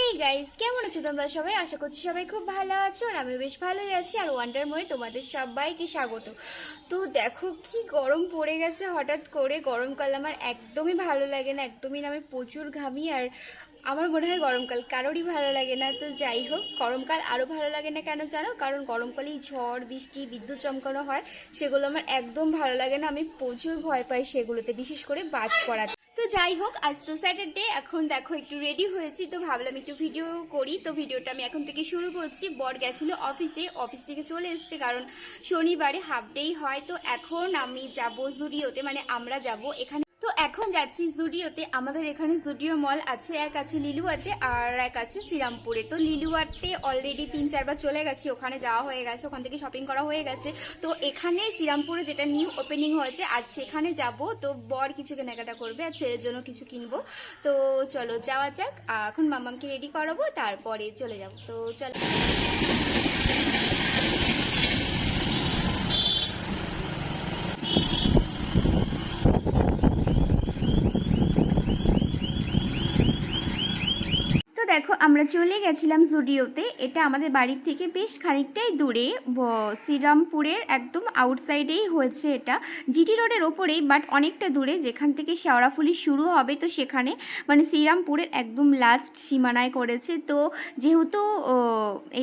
Hey guys, কেমন আছো তোমরা সবাই? আশা করছি সবাই খুব ভালো আছো আর আমি বেশ ভালোই আছি। আর ওয়ান্ডার মোড়ে তোমাদের সবাইকে স্বাগত। তো দেখো কি গরম পড়ে গেছে হঠাৎ করে। গরমকাল আমার একদমই ভালো লাগে না, একদমই না। আমি প্রচুর ঘামি আর আমার মনে হয় গরমকাল কারোরই ভালো লাগে না। তো যাই হোক, গরমকাল আরও ভালো লাগে না কেন জানো? কারণ গরমকালেই ঝড় বৃষ্টি বিদ্যুৎ চমকানো হয়, সেগুলো আমার একদম ভালো লাগে না। আমি প্রচুর ভয় পাই সেগুলোতে, বিশেষ করে বাজ পড়াতে। তো যাই হোক, আজ তো স্যাটারডে, এখন দেখো একটু রেডি হয়েছি, তো ভাবলাম একটু ভিডিও করি। তো ভিডিওটা আমি এখন থেকে শুরু করছি। বর গেছিল অফিসে, অফিস থেকে চলে এসেছে, কারণ শনিবারে হাফ ডেই হয়। তো এখন আমি যাব জুডিওতে, মানে আমরা যাব এখানে। তো এখন যাচ্ছি জুডিওতে। আমাদের এখানে জুডিও মল আছে, এক আছে লিলুয়াতে আর এক আছে শ্রীরামপুরে। তো লিলুয়াতে অলরেডি 3-4 বার চলে গেছি, ওখানে যাওয়া হয়ে গেছে, ওখান থেকে শপিং করা হয়ে গেছে। তো এখানে শ্রীরামপুরে যেটা নিউ ওপেনিং হয়েছে, আজ সেখানে যাব। তো বর কিছু কেনাকাটা করবে আর ছেলের জন্য কিছু কিনবো। তো চলো যাওয়া যাক। এখন মাম্মামকে রেডি করাবো, তারপরে চলে যাব। তো চলো। তো দেখো, আমরা চলে গেছিলাম জুডিওতে। এটা আমাদের বাড়ির থেকে বেশ খানিকটাই দূরে, শ্রীরামপুরের একদম আউটসাইডেই হয়েছে। এটা জিটি রোডের ওপরেই, বাট অনেকটা দূরে, যেখান থেকে শেওড়াফুলি শুরু হবে। তো সেখানে মানে শ্রীরামপুরের একদম লাস্ট সীমানায় করেছে। তো যেহেতু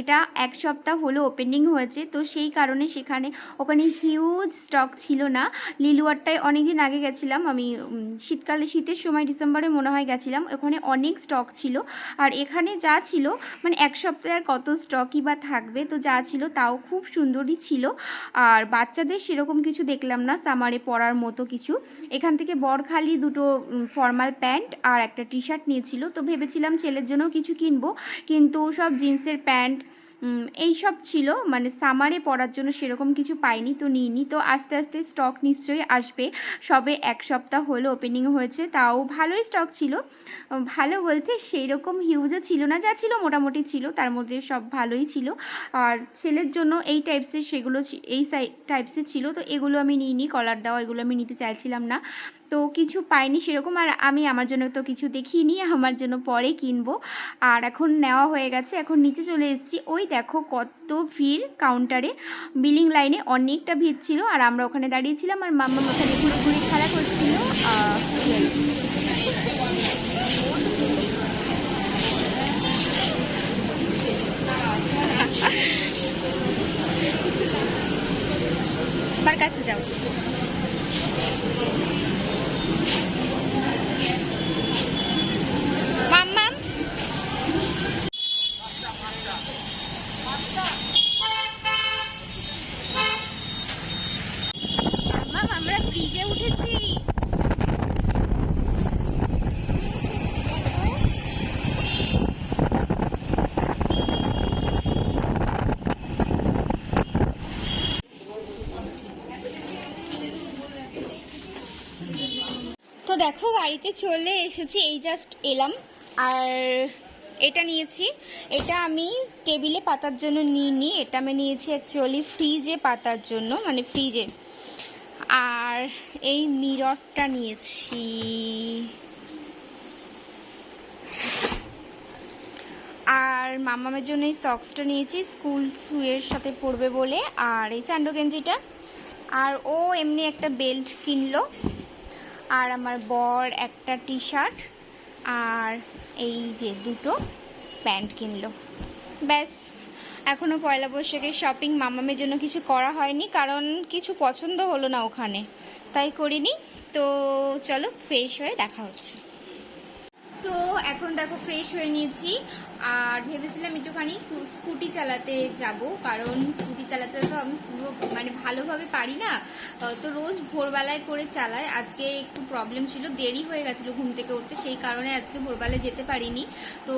এটা এক সপ্তাহ হলো ওপেনিং হয়েছে, তো সেই কারণে ওখানে হিউজ স্টক ছিল না। লিলুয়ারটায় অনেকদিন আগে গেছিলাম আমি, শীতের সময় ডিসেম্বরে মনে হয় গেছিলাম। ওখানে অনেক স্টক ছিল। আর এখানে যা ছিল, মানে এক সপ্তাহের কত স্টকই বা থাকবে। তো যা ছিল তাও খুব সুন্দরই ছিল। আর বাচ্চাদের সেরকম কিছু দেখলাম না, সামারে পরার মতো কিছু। এখান থেকে বর খালি দুটো ফর্মাল প্যান্ট আর একটা টি শার্ট নিয়েছিল। তো ভেবেছিলাম ছেলের জন্য কিছু কিনবো, কিন্তু সব জিন্সের প্যান্ট এই সব ছিল, মানে সামারে পরার জন্য সেরকম কিছু পাইনি, তো নিইনি। তো আস্তে আস্তে স্টক নিশ্চয়ই আসবে। সবে এক সপ্তাহ হলো ওপেনিং হয়েছে, তাও ভালোই স্টক ছিল। ভালো বলতে সেই রকম হিউজও ছিল না, যা ছিল মোটামুটি ছিল, তার মধ্যে সব ভালোই ছিল। আর ছেলের জন্য এই টাইপসের এই টাইপসের ছিল, তো এগুলো আমি নিইনি। কলার দেওয়া এগুলো আমি নিতে চাইছিলাম না, তো কিছু পাইনি সেরকম। আর আমি আমার জন্য তো কিছু দেখিনি, আমার জন্য পরে কিনবো। আর এখন নেওয়া হয়ে গেছে, এখন নিচে চলে এসেছি। ওই দেখো কত ভিড় কাউন্টারে, বিলিং লাইনে অনেকটা ভিড় ছিল। আর আমরা ওখানে দাঁড়িয়েছিলাম, আর মাম্মা ওখানে ঘুরে খেলা করছিল। আমার কাছে যাও। মাম্মা আমরা ব্রিজে উঠেছি। তো দেখো বাড়িতে চলে এসেছি, এই জাস্ট এলাম। আর এটা নিয়েছি, এটা আমি টেবিলে পাতার জন্য নিইনি, এটা আমি নিয়েছি অ্যাকচুয়ালি ফ্রিজে পাতার জন্য, মানে ফ্রিজে। আর এই মিররটা নিয়েছি। আর মামামের জন্য এই সক্সটা নিয়েছি, স্কুল শুয়ের সাথে পরবে বলে। আর এই স্যান্ডো গেঞ্জিটা। আর ও এমনি একটা বেল্ট কিনলো। আর আমার বর একটা টি শার্ট আর এই যে দুটো প্যান্ট কিনলো। ব্যাস, এখনও পয়লা বৈশাখের শপিং মামামের জন্য কিছু করা হয়নি, কারণ কিছু পছন্দ হলো না ওখানে, তাই করিনি। তো চলো ফ্রেশ হয়ে দেখা হচ্ছে। তো এখন দেখো ফ্রেশ হয়ে নিয়েছি, আর ভেবেছিলাম একটুখানি স্কুটি চালাতে যাব, কারণ স্কুটি চালাতে তো আমি পুরো মানে ভালোভাবে পারি না। তো রোজ ভোরবেলায় করে চালাই, আজকে একটু প্রবলেম ছিল, দেরি হয়ে গেছিলো ঘুম থেকে উঠতে, সেই কারণে আজকে ভোরবেলায় যেতে পারিনি। তো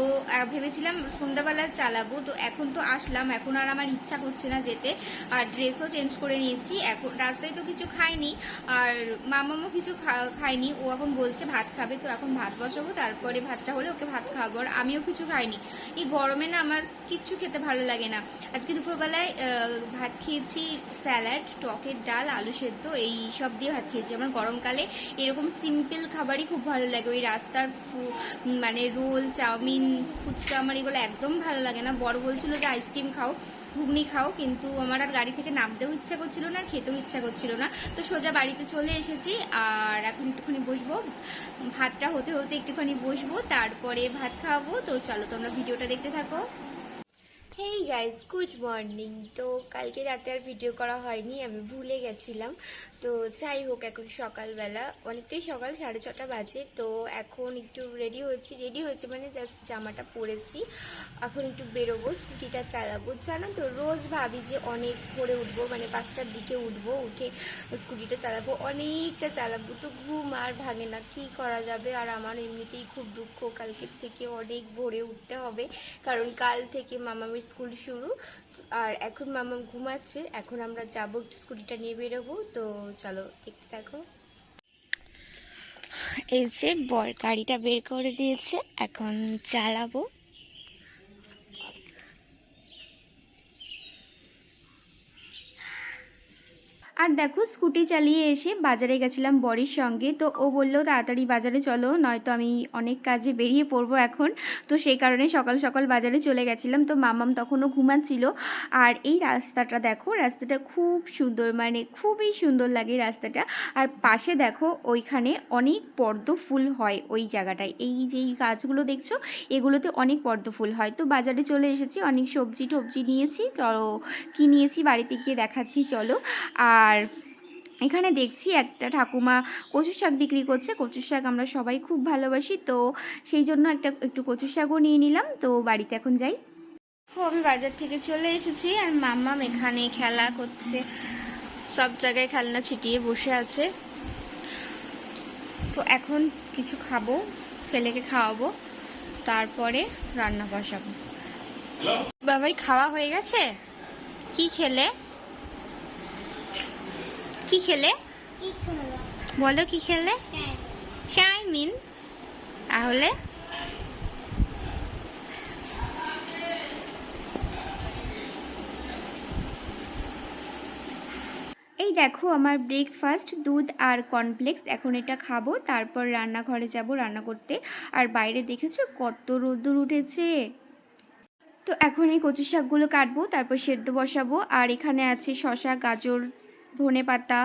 ভেবেছিলাম সন্ধ্যাবেলায় চালাবো। তো এখন তো আসলাম, এখন আর আমার ইচ্ছা করছে না যেতে। আর ড্রেসও চেঞ্জ করে নিয়েছি, এখন রাস্তায় তো কিছু খাইনি, আর মামামও কিছু খায়নি। ও এখন বলছে ভাত খাবে, তো এখন ভাত বসাবো, তারপরে তারপরে ভাতটা হলে ওকে ভাত খাওয়াবো। আর আমিও কিছু খাইনি, এই গরমে না আমার কিচ্ছু খেতে ভালো লাগে না। আজকে দুপুরবেলায় ভাত খেয়েছি, স্যালাড, টকের ডাল, আলু সেদ্ধ, এই সব দিয়ে ভাত খেয়েছি। আমার গরমকালে এরকম সিম্পল খাবারই খুব ভালো লাগে। ওই রাস্তার মানে রোল, চাউমিন, ফুচকা আমার এগুলো একদম ভালো লাগে না। বড় বলছিল যে আইসক্রিম খাও, ঘুগনি খাও, কিন্তু আমার আর গাড়ি থেকে নামতেও ইচ্ছা করছিল না, খেতেও ইচ্ছা করছিল না। তো সোজা বাড়িতে চলে এসেছি। আর এখন একটুখানি বসবো, ভাতটা হতে হতে একটুখানি বসবো, তারপরে ভাত খাওয়াবো। তো চলো তোমরা ভিডিওটা দেখতে থাকো। Hey guys, good morning. তো কালকে রাতে আর ভিডিও করা হয়নি, আমি ভুলে গেছিলাম। তো যাই হোক, এখন সকালবেলা অনেকটাই সকাল, 6:30 বাজে। তো এখন একটু রেডি হয়েছে মানে জাস্ট জামাটা পরেছি। এখন একটু বেরোবো, স্কুটিটা চালাবো। জানো তো, রোজ ভাবি যে অনেক ভোরে উঠবো, মানে 5টার দিকে উঠবো, উঠে স্কুটিটা চালাবো, অনেকটা চালাবো, তো ঘুম আর ভাঙে না, কি করা যাবে। আর আমার এমনিতেই খুব দুঃখ, কালকের থেকে অনেক ভোরে উঠতে হবে, কারণ কাল থেকে মামামের স্কুল শুরু। আর এখন মামাম ঘুমাচ্ছে, এখন আমরা যাবো, একটু স্কুটিটা নিয়ে বেরোবো। তো চলো দেখতে থাকো। এই যে বর গাড়িটা বের করে দিয়েছে, এখন চালাবো। আর দেখো, স্কুটি চালিয়ে এসে বাজারে গেছিলাম বরের সঙ্গে। তো ও বললো তাড়াতাড়ি বাজারে চলো, নয়তো আমি অনেক কাজে বেরিয়ে পড়বো এখন। তো সেই কারণে সকাল সকাল বাজারে চলে গেছিলাম। তো মামাম তখনও ঘুমাচ্ছিল। আর এই রাস্তাটা দেখো, রাস্তাটা খুব সুন্দর, মানে খুবই সুন্দর লাগে রাস্তাটা। আর পাশে দেখো, ওইখানে অনেক পদ্ম ফুল হয় ওই জায়গাটায়। এই যে গাছগুলো দেখছো, এগুলোতে অনেক পদ্ম ফুল হয়। তো বাজারে চলে এসেছি, অনেক সবজি টবজি নিয়েছি। চলো কি নিয়েছি বাড়িতে গিয়ে দেখাচ্ছি, চলো। আর এখানে দেখছি একটা ঠাকুমা কচুর শাক বিক্রি করছে। কচুর শাক আমরা সবাই খুব ভালোবাসি, তো সেই জন্য একটু কচুর শাকও নিয়ে নিলাম। তো বাড়িতে এখন যাই। আমি বাজার থেকে চলে এসেছি, আর মাম্মাম এখানে খেলা করছে, সব জায়গায় খেলনা ছিটিয়ে বসে আছে। তো এখন কিছু খাবো, ছেলেকে খাওয়াবো, তারপরে রান্না বসাবো। বাবাই খাওয়া হয়ে গেছে? কি খেলে? কি খেলে বলো, কি খেলে? চাউমিন। তাহলে এই দেখো আমার ব্রেকফাস্ট, দুধ আর কর্নফ্লেক্স। এখন এটা খাবো, তারপর রান্নাঘরে যাব রান্না করতে। আর বাইরে দেখেছো কত রোদ্দুর উঠেছে। তো এখন এই কচু শাকগুলো কাটবো, তারপর সেদ্ধ বসাবো। আর এখানে আছে শসা, গাজর, ধনে পাতা,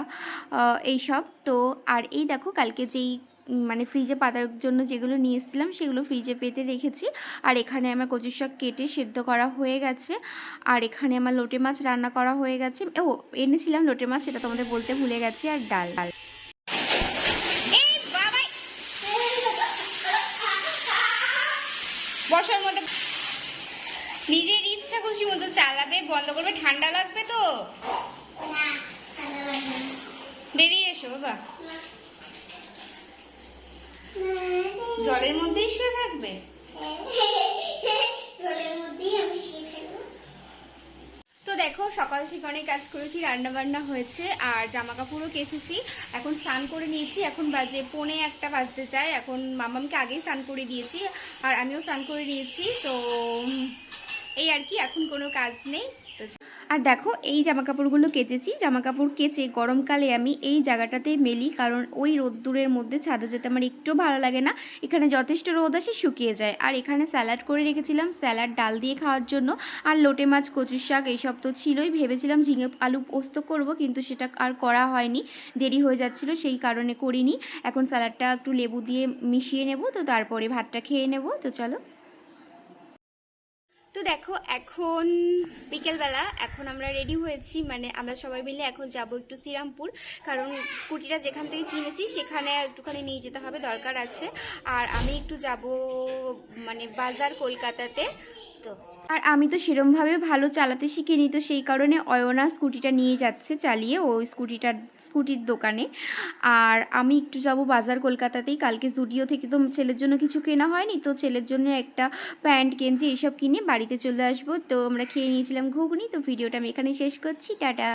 এইসব। তো আর এই দেখো, কালকে যেই মানে ফ্রিজে পাতার জন্য যেগুলো নিয়ে এসেছিলাম, সেগুলো ফ্রিজে পেতে রেখেছি। আর এখানে আমার কচুর শাক কেটে সেদ্ধ করা হয়ে গেছে। আর এখানে আমার লোটে মাছ রান্না করা হয়ে গেছে। ও, এনেছিলাম লোটে মাছ, সেটা তোমাদের বলতে ভুলে গেছি। আর ডাল। বসার মধ্যে নিজের ইচ্ছা খুশি মতো চালাবে, বন্ধ করবে, ঠান্ডা লাগবে তো। বেরিয়ে এসো বাবা, জলের মধ্যেই শুয়ে থাকবে। তো দেখো, সকাল থেকে অনেক কাজ করেছি, রান্না বান্না হয়েছে, আর জামা কাপড়ও কেচেছি। এখন স্নান করে নিয়েছি, এখন বাজে 1:45 বাজতে চায়। এখন মামামকে আগেই স্নান করে দিয়েছি, আর আমিও স্নান করে নিয়েছি। তো এই আর কি, এখন কোনো কাজ নেই। আর দেখো, এই জামা কাপড়গুলো কেচেছি। জামা কাপড় কেচে গরমকালে আমি এই জায়গাটাতেই মেলি, কারণ ওই রোদ্দুরের মধ্যে ছাদে যেতে আমার একটু ভালো লাগে না। এখানে যথেষ্ট রোদ আসে, শুকিয়ে যায়। আর এখানে স্যালাড করে রেখেছিলাম, স্যালাড ডাল দিয়ে খাওয়ার জন্য। আর লোটে মাছ, কচুর শাক এইসব তো ছিলই। ভেবেছিলাম ঝিঙে আলু পোস্ত করব, কিন্তু সেটা আর করা হয়নি, দেরি হয়ে যাচ্ছিল, সেই কারণে করিনি। এখন স্যালাডটা একটু লেবু দিয়ে মিশিয়ে নেব, তো তারপরে ভাতটা খেয়ে নেব। তো চলো। তো দেখো, এখন বিকেলবেলা, এখন আমরা রেডি হয়েছি, মানে আমরা সবাই মিলে এখন যাব একটু শ্রীরামপুর, কারণ স্কুটিটা যেখান থেকে কিনেছি সেখানে একটুখানি নিয়ে যেতে হবে, দরকার আছে। আর আমি একটু যাব মানে বাজার, কলকাতাতে। তো আর আমি তো সেরমভাবে ভালো চালাতে শিখিনি, তো সেই কারণে অয়না স্কুটিটা নিয়ে যাচ্ছে চালিয়ে, ওই স্কুটির দোকানে। আর আমি একটু যাব বাজার, কলকাতাতেই। কালকে জুডিও থেকে তো ছেলের জন্য কিছু কেনা হয়নি, তো ছেলের জন্য একটা প্যান্ট, গেঞ্জি এইসব কিনে বাড়িতে চলে আসবো। তো আমরা খেয়ে নিয়েছিলাম ঘুগনি। তো ভিডিওটা আমি এখানেই শেষ করছি, টাটা।